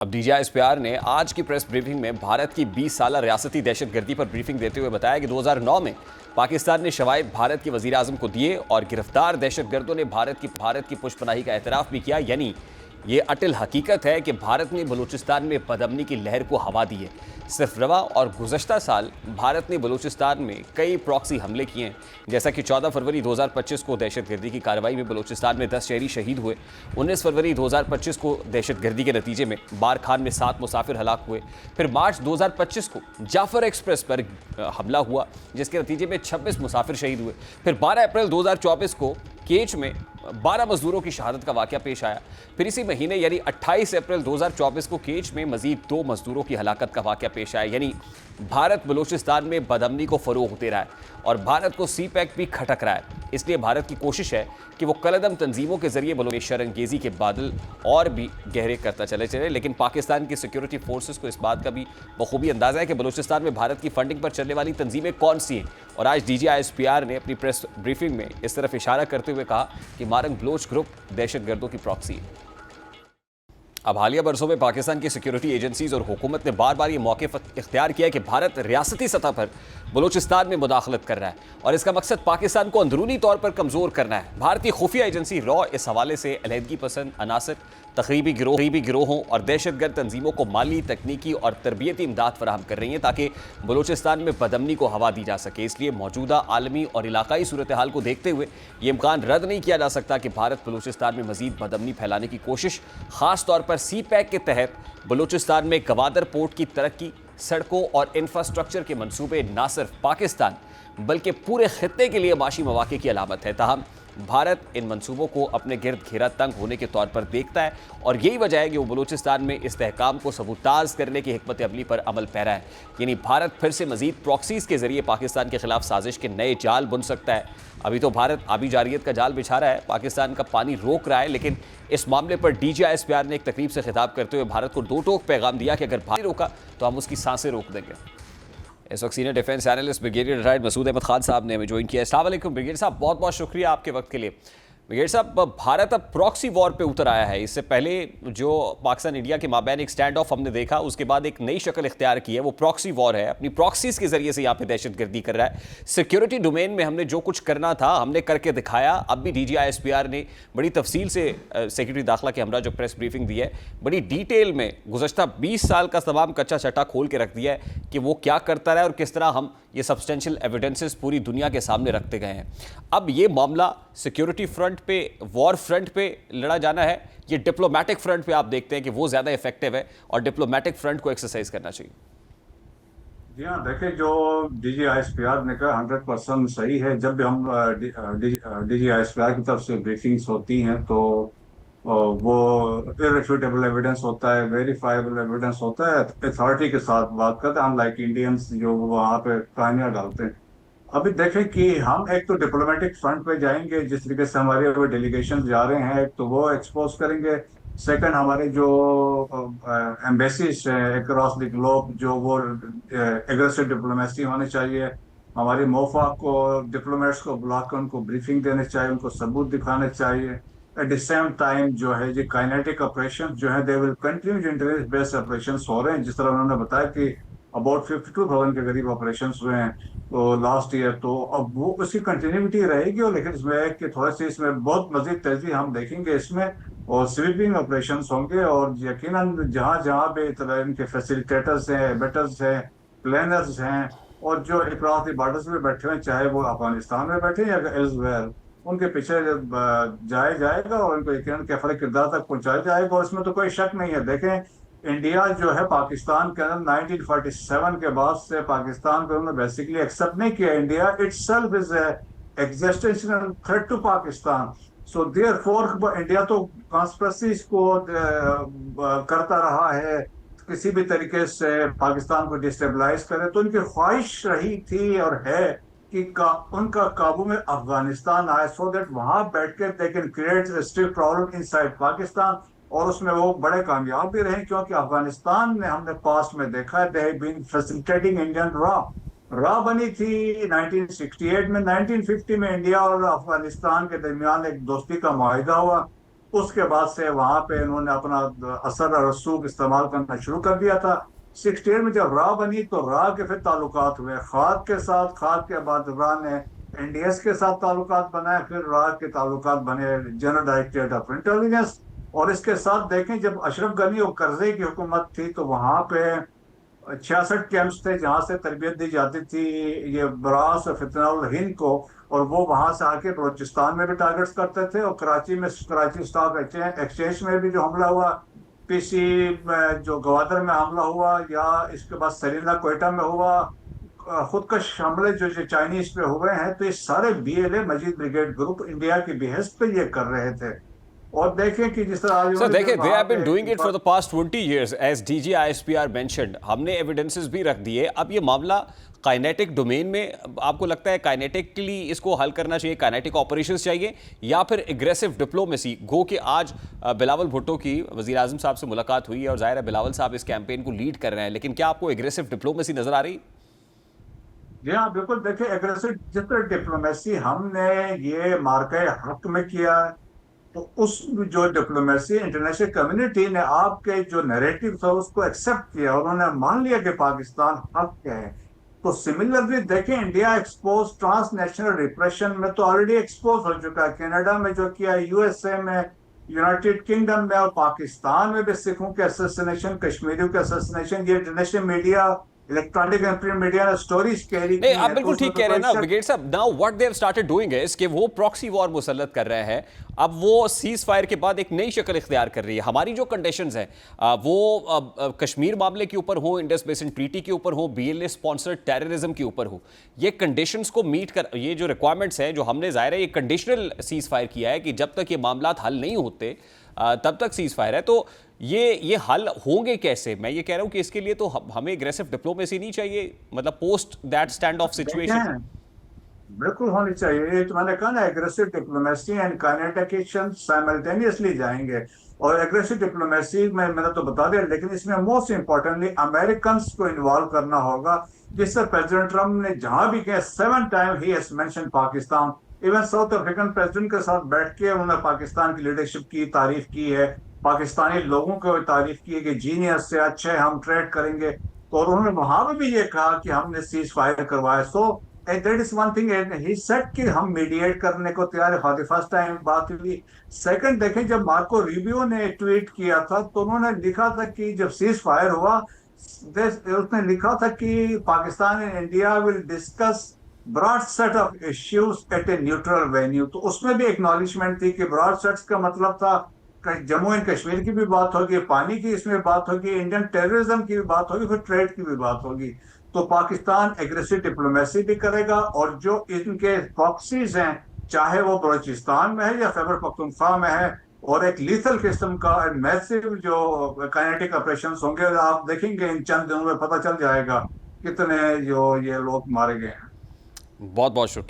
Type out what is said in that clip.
अब डीजीआईएसपीआर ने आज की प्रेस ब्रीफिंग में भारत की 20 साला रियासती दहशतगर्दी पर ब्रीफिंग देते हुए बताया कि 2009 में पाकिस्तान ने शवायद भारत के वजीर आजम को दिए और गिरफ्तार दहशतगर्दों ने भारत की पुष्पनाही का एतराफ़ भी किया। यानी ये अटल हकीकत है कि भारत ने बलूचिस्तान में बदअमनी की लहर को हवा दी है। सिर्फ रवा और गुज़श्ता साल भारत ने बलूचिस्तान में कई प्रॉक्सी हमले किए हैं, जैसा कि 14 फरवरी 2025 को दहशतगर्दी की कार्रवाई में बलूचिस्तान में 10 शहरी शहीद हुए। 19 फरवरी 2025 को दहशतगर्दी के नतीजे में बार खान में 7 मुसाफिर हलाक हुए। फिर मार्च 2025 को जाफर एक्सप्रेस पर हमला हुआ, जिसके नतीजे में 26 मुसाफिर शहीद हुए। फिर 12 अप्रैल 2024 को केच में 12 मजदूरों की शहादत का वाकया पेश आया। फिर इसी महीने यानी 28 अप्रैल 2024 को केच में मजीद 2 मजदूरों की हलाकत का वाकया पेश आया। यानी भारत बलूचिस्तान में बदअमनी को फरोग दे रहा है और भारत को सीपैक भी खटक रहा है। इसलिए भारत की कोशिश है कि वो कलदम तंजीमों के जरिए बलूच शरंगेजी के बादल और भी गहरे करता चले। लेकिन पाकिस्तान की सिक्योरिटी फोर्सेस को इस बात का भी बखूबी अंदाजा है कि बलूचिस्तान में भारत की फंडिंग पर चलने वाली तंजीमें कौन सी हैं। और आज डीजीआईएसपीआर ने अपनी प्रेस ब्रीफिंग में इस तरफ इशारा करते हुए कहा कि मारंग बलोच ग्रुप दहशतगर्दों की प्रॉक्सी है। अब हालिया बरसों में पाकिस्तान की सिक्योरिटी एजेंसीज और हुकूमत ने बार बार ये मौके इख्तियार किया है कि भारत रियासती सतह पर बलूचिस्तान में मुदाखलत कर रहा है और इसका मकसद पाकिस्तान को अंदरूनी तौर पर कमज़ोर करना है। भारतीय खुफिया एजेंसी रॉ इस हवाले से अलहदगी पसंद अनासर, तकरीबी गिरोहों और दहशतगर्द तंजीमों को माली, तकनीकी और तरबियती इमदाद फराहम कर रही हैं ताकि बलूचिस्तान में बदअमनी को हवा दी जा सके। इसलिए मौजूदा आलमी और इलाकाई सूरत हाल को देखते हुए ये इम्कान रद्द नहीं किया जा सकता कि भारत बलूचिस्तान में मजीद बदअमनी फैलाने की कोशिश, खास तौर पर सीपैक के तहत बलूचिस्तान में गवादर पोर्ट की तरक्की, सड़कों और इंफ्रास्ट्रक्चर के मंसूबे न सिर्फ पाकिस्तान बल्कि पूरे खित्ते के लिए माशी मौके की अलामत है। ताहम भारत इन मंसूबों को अपने गिर्द घेरा तंग होने के तौर पर देखता है और यही वजह है कि वो बलूचिस्तान में इस्तेहकाम को सबूताज करने की हिकमत अमली पर अमल पैरा है। यानी भारत फिर से मजीद प्रॉक्सीज के जरिए पाकिस्तान के खिलाफ साजिश के नए जाल बुन सकता है। अभी तो भारत आबी जारियत का जाल बिछा रहा है, पाकिस्तान का पानी रोक रहा है, लेकिन इस मामले पर डीजीआईएसपीआर ने एक तकरीब से खिताब करते हुए भारत को दो टोक पैगाम दिया कि अगर भारत रोका तो हम उसकी सांसें रोक देंगे। इस वक्त senior defence analyst brigadier retired Masood Ahmed Khan sahab ने हमें ज्वाइन किया। अस्सलाम वालेकुम ब्रिगेडियर साहब, बहुत बहुत शुक्रिया आपके वक्त के लिए। ब्रिगेडियर साहब, भारत अब प्रॉक्सी वॉर पे उतर आया है। इससे पहले जो पाकिस्तान इंडिया के माबैन एक स्टैंड ऑफ हमने देखा, उसके बाद एक नई शक्ल इख्तियार की है, वो प्रॉक्सी वॉर है। अपनी प्रॉक्सीज के जरिए से यहाँ पे दहशतगर्दी कर रहा है। सिक्योरिटी डोमेन में हमने जो कुछ करना था हमने करके दिखाया। अब भी डीजीआईएसपीआर ने बड़ी तफसील से सेक्रेटरी दाखिला के हमरा जो प्रेस ब्रीफिंग दी है, बड़ी डिटेल में गुज़श्ता 20 साल का तमाम कच्चा चट्टा खोल के रख दिया है कि वो क्या करता रहा है और किस तरह हम ये सब्सटेंशियल एविडेंसेस पूरी दुनिया के सामने रखते गए हैं। अब ये मामला सिक्योरिटी फ्रंट पे, वॉर फ्रंट पे लड़ा जाना है, ये डिप्लोमेटिक फ्रंट पे आप देखते हैं कि वो ज़्यादा इफेक्टिव है और डिप्लोमेटिक फ्रंट को एक्सरसाइज करना चाहिए। जी हाँ, देखिए जो डीजीआईएसपीआर ने कहा 100% सही है। जब भी हम डीजीआईएसपीआर की तरफ से ब्रीफिंग्स होती हैं तो वो इररिफ्यूटेबल एविडेंस होता है, वेरीफाइबल एविडेंस होता है, अथॉरिटी के साथ बात करते हैं। हम लाइक इंडियंस जो वहाँ पे कहानियां डालते हैं। अभी देखें कि हम एक तो डिप्लोमेटिक फ्रंट पे जाएंगे, जिस तरीके से हमारे वो डेलीगेशन जा रहे हैं, एक तो वो एक्सपोज करेंगे। सेकंड, हमारे जो एम्बेसीज हैं अक्रॉस द ग्लोब, जो वो एग्रेसिव डिप्लोमेसी होनी चाहिए। हमारी मोफा को, डिप्लोमेट्स को बुलाकर उनको ब्रीफिंग देनी चाहिए, उनको सबूत दिखाने चाहिए। एट द सेम टाइम जो है ये काइनेटिक ऑपरेशन जो है, दे विल कंटिन्यू। जो इंटेलिजेंस बेस्ड ऑपरेशन हो रहे हैं, जिस तरह उन्होंने बताया कि अबाउट 52,000 के करीब ऑपरेशन हुए हैं तो लास्ट ईयर, तो अब वो उसकी कंटिन्यूटी रहेगी। और लेकिन इसमें है कि थोड़ा सी इसमें बहुत मजीद तेजी हम देखेंगे इसमें, और स्वीपिंग ऑपरेशंस होंगे। और यकीनन जहां जहां भी इनके फैसिलिटेटर्स हैं, एबेटर्स हैं, प्लानर्स हैं, और जो अक्रॉस द बॉर्डर्स में बैठे हुए, चाहे वो अफगानिस्तान में बैठे या एल्सवेयर, उनके पीछे जाया जाएगा और उनको यकीनन कैफल किरदार तक पहुंचाया जाएगा। और इसमें तो कोई शक नहीं है। देखें, इंडिया जो है पाकिस्तान के अंदर 1947 के बाद से पाकिस्तान को उन्होंने बेसिकली एक्सेप्ट नहीं किया। India itself is existential threat to Pakistan. So therefore India तो कॉन्स्पिरेसीज को करता रहा है, किसी भी तरीके से पाकिस्तान को डिस्टेबलाइज करे। तो उनकी ख्वाहिश रही थी और है कि उनका काबू में अफगानिस्तान आए, सो दैट वहां बैठ के they can create still problem inside Pakistan. और उसमें वो बड़े कामयाब भी रहे, क्योंकि अफगानिस्तान में हमने पास्ट में देखा है, they have been facilitating Indian raw. Raw बनी थी 1968 में। 1950 में इंडिया और अफगानिस्तान के दरमियान एक दोस्ती का मुआहिदा हुआ। उसके बाद से वहां पे इन्होंने अपना असर और रसूख इस्तेमाल करना शुरू कर दिया था। 68 में जब रा बनी तो रा के फिर ताल्लुकात हुए खाद के साथ, खाद के बाद रा ने एनडीएस के साथ ताल्लुकात बनाए, फिर रा के ताल्लुकात बने जनरल डायरेक्टरेट ऑफ इंटेलिजेंस। और इसके साथ देखें जब अशरफ गनी और करजई की हुकूमत थी तो वहां पे 66 कैंप्स थे जहां से तरबियत दी जाती थी ये ब्रास और फितनाउल हिंद को। और वो वहां से आके बलोचिस्तान में भी टारगेट्स करते थे, और कराची में कराची स्टॉक एक्सचेंज में भी जो हमला हुआ, पीसी में जो गवादर में हमला हुआ, या इसके बाद सरीना कोयटा में हुआ, खुदकश हमले जो जो चाइनीज पे हुए हैं, तो ये सारे बीएलए मजीद ब्रिगेड ग्रुप इंडिया की बेहस पे ये कर रहे थे। और देखें कि जिस तरह आज सर उन्होंने देखिए, जो दे वहां हैव बीन पे doing it for the past 20 years as DG ISPR mentioned. हमने एविडेंसेस भी रख दिए। अब ये मामला काइनेटिक डोमेन में, आपको लगता है काइनेटिकली इसको हल करना चाहिए, काइनेटिक ऑपरेशंस चाहिए, या फिर एग्रेसिव डिप्लोमेसी? गो कि आज बिलावल भुट्टो की वजीर आजम साहब से मुलाकात हुई है और जाहिर है बिलावल साहब इस कैंपेन को लीड कर रहे हैं, लेकिन क्या आपको एग्रेसिव डिप्लोमेसी नजर आ रही? जी हाँ बिल्कुल। देखिए एग्रेसिव जिस तरह डिप्लोमेसी हमने ये मार्के हक में किया है, तो उस जो डिप्लोमेसी इंटरनेशनल कम्युनिटी ने आपके जो नैरेटिव था उसको एक्सेप्ट किया, उन्होंने मान लिया कि पाकिस्तान हक के है। तो सिमिलरली देखें इंडिया एक्सपोज ट्रांसनेशनल रिप्रेशन में तो ऑलरेडी एक्सपोज हो चुका है। कनाडा में जो किया, यूएसए में, यूनाइटेड किंगडम में, और पाकिस्तान में भी सिखों के असैसिनेशन, कश्मीरियों के असैसिनेशन, ये international media, electronic and print media ने स्टोरीज कैरी नहीं, की आप हैं, तो बिल्कुल उसमें ठीक तो कह रहे हैं कोई ना शक। ब्रिगेड साहब। Now what they have started doing is कि वो प्रॉक्सी वॉर मुसल्लत कर रहे हैं। अब वो सीज फायर के बाद एक नई शक्ल इख्तियार कर रही है। हमारी जो कंडीशंस हैं वो कश्मीर मामले के ऊपर हो, इंडस बेसिन ट्रीटी के ऊपर हो, बीएलए स्पॉन्सर्ड टेररिज्म के ऊपर हो, ये कंडीशंस को मीट कर, ये जो रिक्वायरमेंट्स हैं जो हमने जाहिर है ये कंडीशनल सीज फायर किया है कि जब तक ये मामला हल नहीं होते तब तक सीज फायर है। तो ये हल होंगे कैसे? मैं ये कह रहा हूं कि इसके लिए तो हमें एग्रेसिव डिप्लोमेसी नहीं चाहिए, मतलब post that stand of situation. देखें बिल्कुल होनी चाहिए। ये तो मैंने कहा ना, aggressive diplomacy and kinetic action simultaneously जाएंगे। और एग्रेसिव डिप्लोमेसी में मैंने तो बता दिया, लेकिन इसमें मोस्ट इंपॉर्टेंटली अमेरिकन को इन्वॉल्व करना होगा। जिससे प्रेसिडेंट ट्रम्प ने जहां भी गए 7 time he has mention Pakistan. Even south African president के साथ बैठ के उन्होंने पाकिस्तान की लीडरशिप की तारीफ की है, पाकिस्तानी लोगों को तारीफ की है कि जीनियस से अच्छे हम ट्रेड करेंगे। तो और उन्होंने वहां पर भी ये कहा कि हमने सीज फायर करवाया। So that is one thing he said कि हम मीडिएट करने को तैयार है। फॉर द फर्स्ट टाइम बात हुई। सेकंड देखें, जब मार्को रूबियो ने ट्वीट किया था तो उन्होंने लिखा था कि जब सीज फायर हुआ, उसने लिखा था कि Pakistan and India will discuss broad set of issues at a neutral venue. तो उसमें भी एक्नॉलेजमेंट थी कि ब्रॉड सेट्स का मतलब था जम्मू एंड कश्मीर की भी बात होगी, पानी की इसमें बात होगी, इंडियन टेररिज्म की भी बात होगी, फिर ट्रेड की भी बात होगी। तो पाकिस्तान एग्रेसिव डिप्लोमेसी भी करेगा, और जो इनके प्रॉक्सीज हैं, चाहे वो बलूचिस्तान में है या खैबर पख्तूनख्वा में है, और एक लीथल किस्म का मैसिव जो काइनेटिक ऑपरेशन होंगे, आप देखेंगे इन चंद दिनों में पता चल जाएगा कितने जो ये लोग मारे गए हैं। बहुत बहुत शुक्रिया।